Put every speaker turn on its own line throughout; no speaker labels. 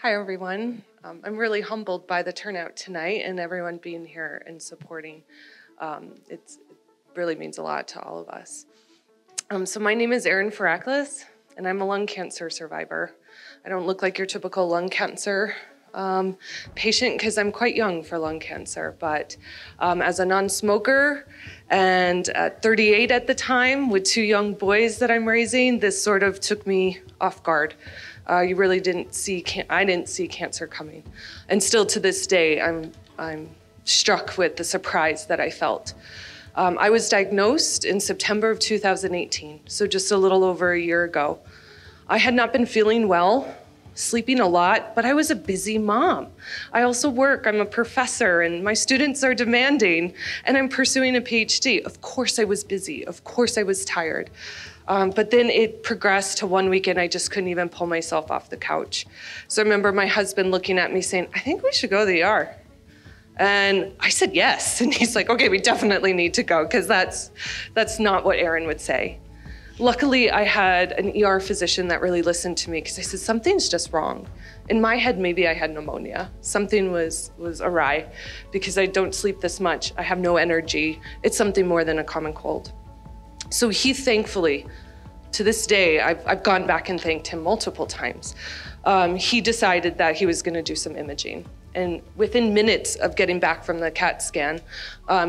Hi, everyone. I'm really humbled by the turnout tonight and everyone being here and supporting. It really means a lot to all of us. So my name is Erin Faraclas, and I'm a lung cancer survivor. I don't look like your typical lung cancer patient because I'm quite young for lung cancer, but as a non-smoker and at 38 at the time with 2 young boys that I'm raising, this sort of took me off guard. You really I didn't see cancer coming. And still to this day, I'm struck with the surprise that I felt. I was diagnosed in September of 2018, so just a little over a year ago. I had not been feeling well, sleeping a lot, but I was a busy mom. I also work, I'm a professor, and my students are demanding, and I'm pursuing a PhD. Of course I was busy, of course I was tired. But then it progressed to one weekend, I just couldn't even pull myself off the couch. So I remember my husband looking at me saying, I think we should go to the ER. And I said yes. And he's like, okay, we definitely need to go, because that's not what Erin would say. Luckily, I had an ER physician that really listened to me, because I said, something's just wrong. In my head, maybe I had pneumonia. Something was awry, because I don't sleep this much. I have no energy. It's something more than a common cold. So he thankfully, to this day, I've gone back and thanked him multiple times. He decided that he was gonna do some imaging. And within minutes of getting back from the CAT scan,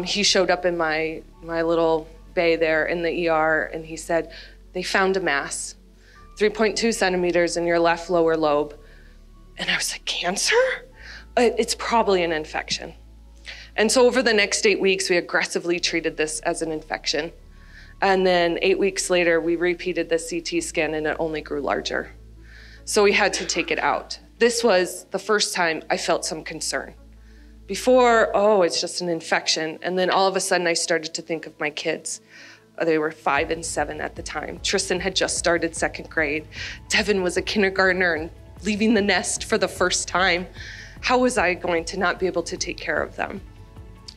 he showed up in my little bay there in the ER, and he said, they found a mass, 3.2 centimeters in your left lower lobe. And I was like, cancer? It's probably an infection. And so over the next 8 weeks, we aggressively treated this as an infection. And then 8 weeks later, we repeated the CT scan and it only grew larger. So we had to take it out. This was the first time I felt some concern. Before, oh, it's just an infection. And then all of a sudden I started to think of my kids. They were 5 and 7 at the time. Tristan had just started 2nd grade. Devin was a kindergartner and leaving the nest for the first time. How was I going to not be able to take care of them?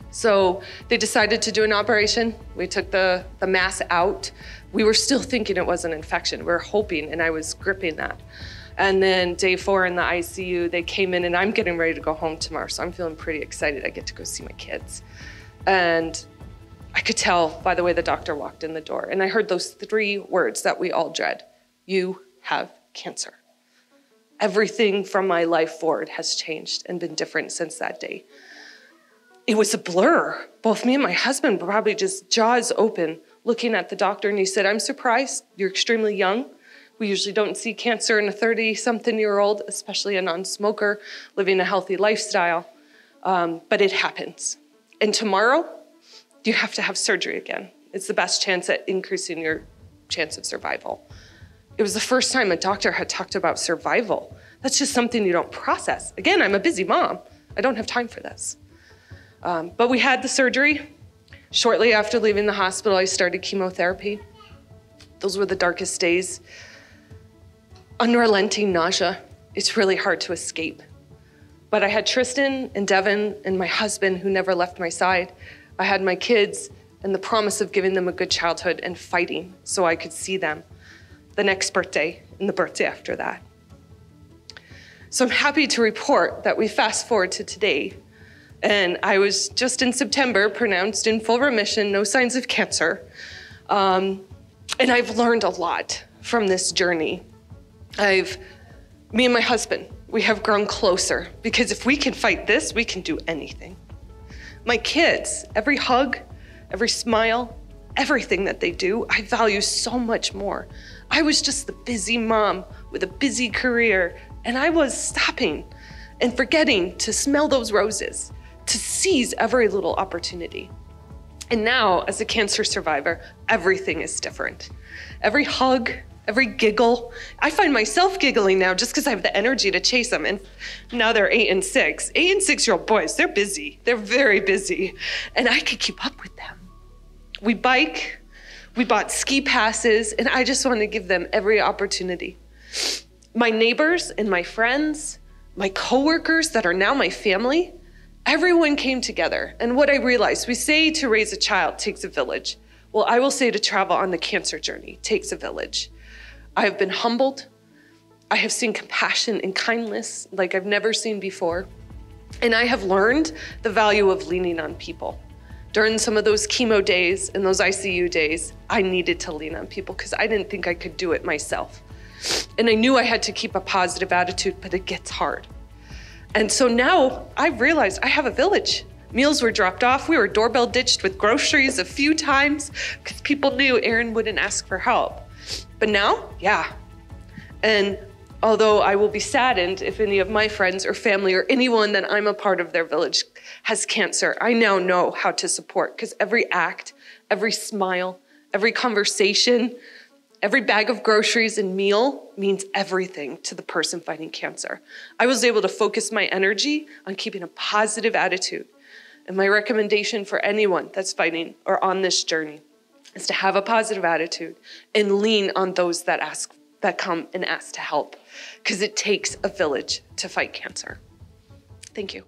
So they decided to do an operation. We took the mass out. We were still thinking it was an infection. We were hoping, and I was gripping that. And then day 4 in the ICU, they came in, and I'm getting ready to go home tomorrow, so I'm feeling pretty excited. I get to go see my kids. And I could tell by the way the doctor walked in the door, and I heard those 3 words that we all dread: you have cancer. Everything from my life forward has changed and been different since that day. It was a blur. Both me and my husband were probably just jaws open looking at the doctor, and he said, I'm surprised, you're extremely young. We usually don't see cancer in a 30-something-year-old, especially a non-smoker living a healthy lifestyle, but it happens. And tomorrow, you have to have surgery again. It's the best chance at increasing your chance of survival. It was the first time a doctor had talked about survival. That's just something you don't process. Again, I'm a busy mom. I don't have time for this. But we had the surgery. Shortly after leaving the hospital, I started chemotherapy. Those were the darkest days. Unrelenting nausea. It's really hard to escape. But I had Tristan and Devin and my husband who never left my side. I had my kids and the promise of giving them a good childhood and fighting so I could see them the next birthday and the birthday after that. So I'm happy to report that we fast forward to today. And I was just in September pronounced in full remission, no signs of cancer. And I've learned a lot from this journey. Me and my husband, we have grown closer, because if we can fight this, we can do anything. My kids, every hug, every smile, everything that they do, I value so much more. I was just the busy mom with a busy career, and I was stopping and forgetting to smell those roses, to seize every little opportunity. And now, as a cancer survivor, everything is different. Every hug, every giggle. I find myself giggling now just because I have the energy to chase them. And now they're 8 and 6. 8 and 6-year-old boys, they're busy. They're very busy. And I could keep up with them. We bike, we bought ski passes, and I just want to give them every opportunity. My neighbors and my friends, my coworkers that are now my family, everyone came together. And what I realized, we say to raise a child takes a village. Well, I will say to travel on the cancer journey takes a village. I've been humbled. I have seen compassion and kindness like I've never seen before. And I have learned the value of leaning on people. During some of those chemo days and those ICU days, I needed to lean on people because I didn't think I could do it myself. And I knew I had to keep a positive attitude, but it gets hard. And so now I realized I have a village. Meals were dropped off. We were doorbell ditched with groceries a few times because people knew Erin wouldn't ask for help. But now, yeah. And although I will be saddened if any of my friends or family or anyone that I'm a part of their village has cancer, I now know how to support because every act, every smile, every conversation, every bag of groceries and meal means everything to the person fighting cancer. I was able to focus my energy on keeping a positive attitude. And my recommendation for anyone that's fighting or on this journey is to have a positive attitude and lean on those that come and ask to help, because it takes a village to fight cancer. Thank you.